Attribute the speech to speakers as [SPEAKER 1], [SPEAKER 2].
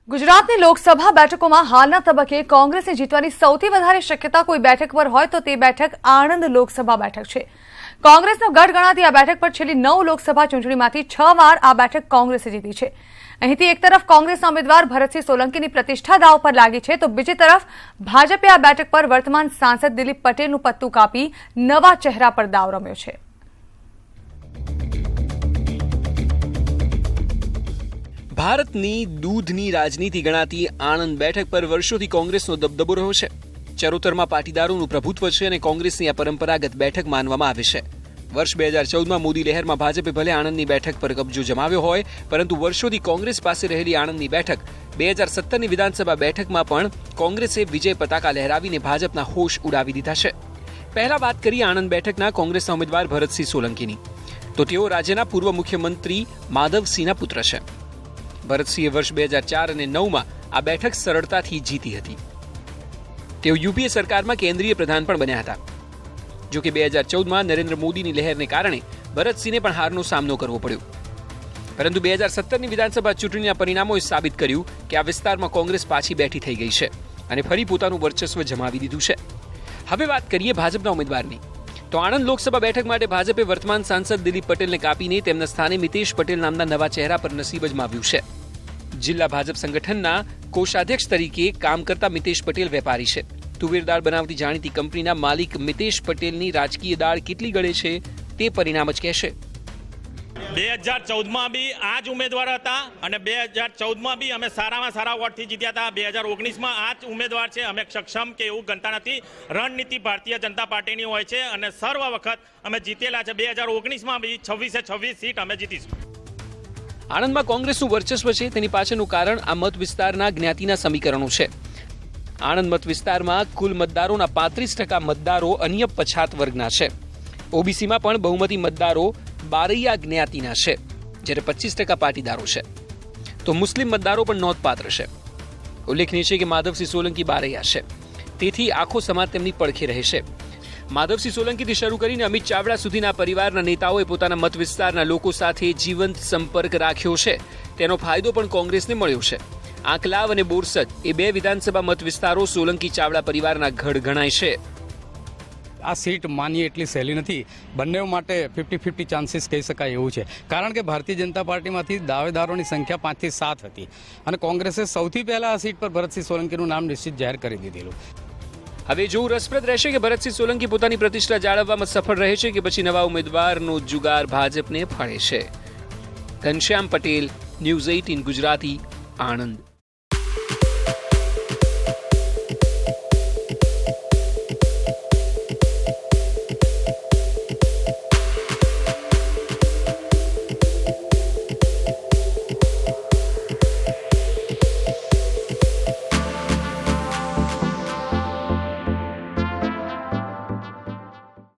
[SPEAKER 1] ગુજરાતની લોકસભા બેઠકોમાં હાલના તબક્કે કોંગ્રેસને જીતવાની સૌથી વધારે શક્યતા કોઈ બેઠક પર હોય તો તે બેઠક આણંદ લોકસભા બેઠક છે। કોંગ્રેસનો ગઢ ગણાતી આ બેઠક પર છેલ્લી 9 લોકસભા ચૂંટણીમાંથી 6 વાર આ બેઠક કોંગ્રેસે જીતી છે। અહીંથી એક તરફ કોંગ્રેસના ઉમેદવાર ભરતસિંહ સોલંકીની પ્રતિષ્ઠા દાવ પર લાગી છે તો બીજી તરફ ભાજપે આ બેઠક પર વર્તમાન સાંસદ દિલીપ પટેલનું પત્તું કાપી નવા ચહેરા પર દાવ રમ્યો છે।
[SPEAKER 2] ભારતની દૂધની રાજનીતિ ગણાતી આણંદ બેઠક પર વર્ષોથી કોંગ્રેસનો દબદબો રહ્યો છે। ચરોતરમાં પાટીદારોનું પ્રભુત્વ છે અને કોંગ્રેસની આ પરંપરાગત બેઠક માનવામાં આવે છે। વર્ષ 2014માં મોદી લહેરમાં ભાજપે ભલે આણંદની બેઠક પર કબજો જમાવ્યો હોય, પરંતુ વર્ષોથી કોંગ્રેસ પાસે રહેલી આણંદની બેઠક 2017ની વિધાનસભા બેઠકમાં પણ કોંગ્રેસે વિજય પતાકા લહેરાવીને ભાજપના હોશ ઉડાવી દીધા છે। પહેલા વાત કરીએ આણંદ બેઠકના કોંગ્રેસના ઉમેદવાર ભરતસિંહ સોલંકીની, તો તેઓ રાજ્યના પૂર્વ મુખ્યમંત્રી માધવસિંહના પુત્ર છે। ભરતસિંહે વર્ષ 2004 અને 9માં આ બેઠક સરળતાથી જીતી હતી। તેઓ યુપીએ સરકારમાં કેન્દ્રીય પ્રધાન પણ બન્યા હતા। જો કે 2014માં નરેન્દ્ર મોદીની લહેરને કારણે ભરતસિંહને પણ હારનો સામનો કરવો પડ્યો, પરંતુ 2017ની વિધાનસભા ચૂંટણીના પરિણામોએ સાબિત કર્યું કે આ વિસ્તારમાં કોંગ્રેસ પાછી બેઠી થઈ ગઈ છે અને ફરી પોતાનું વર્ચસ્વ જમાવી દીધું છે। હવે વાત કરીએ ભાજપના ઉમેદવારની, તો આણંદ લોકસભા બેઠક માટે ભાજપે વર્તમાન સાંસદ દિલીપ પટેલને કાપીને તેમના સ્થાને મિતેશ પટેલ નામના નવા ચહેરા પર નસીબ અજમાવ્યું છે। જિલ્લા ભાજપ સંગઠનના કોષાધ્યક્ષ તરીકે કામ કરતા મિતેશ પટેલ વેપારી છે। તુવેર દાળ બનાવતી જાણીતી કંપનીના માલિક મિતેશ પટેલની રાજકીય દાળ કેટલી ગળે છે તે પરિણામ જ કહેશે।
[SPEAKER 3] 2014માં બી આ જ ઉમેદવાર હતા અને 2014માં બી અમે સારામાં સારા વોટથી જીત્યા હતા। 2019માં આ જ ઉમેદવાર છે। અમે સક્ષમ કે એવું ગણતા નથી। રણનીતિ ભારતીય જનતા પાર્ટીની હોય છે અને સર્વ વખત અમે જીતેલા છે। 2019માં બી 26 સીટ અમે જીતીશું।
[SPEAKER 2] આણંદમાં કોંગ્રેસનું વર્ચસ્વ છે તેની પાછળનું કારણ આ મત વિસ્તારના જ્ઞાતિના સમીકરણો છે। આણંદ મત વિસ્તારમાં કુલ મતદારોના 35% મતદારો અન્ય પછાત વર્ગના છે। ઓબીસીમાં પણ બહુમતી મતદારો બારૈયા જ્ઞાતિના છે, જ્યારે 25% પાટીદારો છે, તો મુસ્લિમ મતદારો પણ નોંધપાત્ર છે। ઉલ્લેખનીય છે કે માધવસિંહ સોલંકી બારૈયા છે, તેથી આખો સમાજ તેમની પડખે રહેશે। માધવસિંહ સોલંકીથી શરૂ કરીને અમિત ચાવડા સુધીના પરિવારના નેતાઓએ પોતાના મત વિસ્તારના લોકો સાથે જીવંત સંપર્ક રાખ્યો છે, તેનો ફાયદો પણ કોંગ્રેસને મળ્યો છે। આંકલાવ અને બોરસદ એ 2 વિધાનસભા મત વિસ્તારો સોલંકી ચાવડા પરિવારના ગઢ ગણાય છે।
[SPEAKER 4] આ સીટ માનીએ એટલી સહેલી નથી। બંને માટે 50-50 ચાન્સીસ કહી શકાય એવું છે, કારણ કે ભારતીય જનતા પાર્ટીમાંથી દાવેદારોની સંખ્યા 5 થી 7 હતી અને કોંગ્રેસે સૌથી પહેલા આ સીટ પર ભરતસિંહ સોલંકીનું નામ નિશ્ચિત જાહેર કરી દીધેલું।
[SPEAKER 2] હવે જોવું રસપ્રદ રહેશે કે ભરતસિંહ સોલંકી પોતાની પ્રતિષ્ઠા જાળવવામાં સફળ રહે છે કે પછી નવા ઉમેદવારનો જુગાર ભાજપને ફાળે છે। ઘનશ્યામ પટેલ, ન્યૂઝ 18 ગુજરાતી, આણંદ।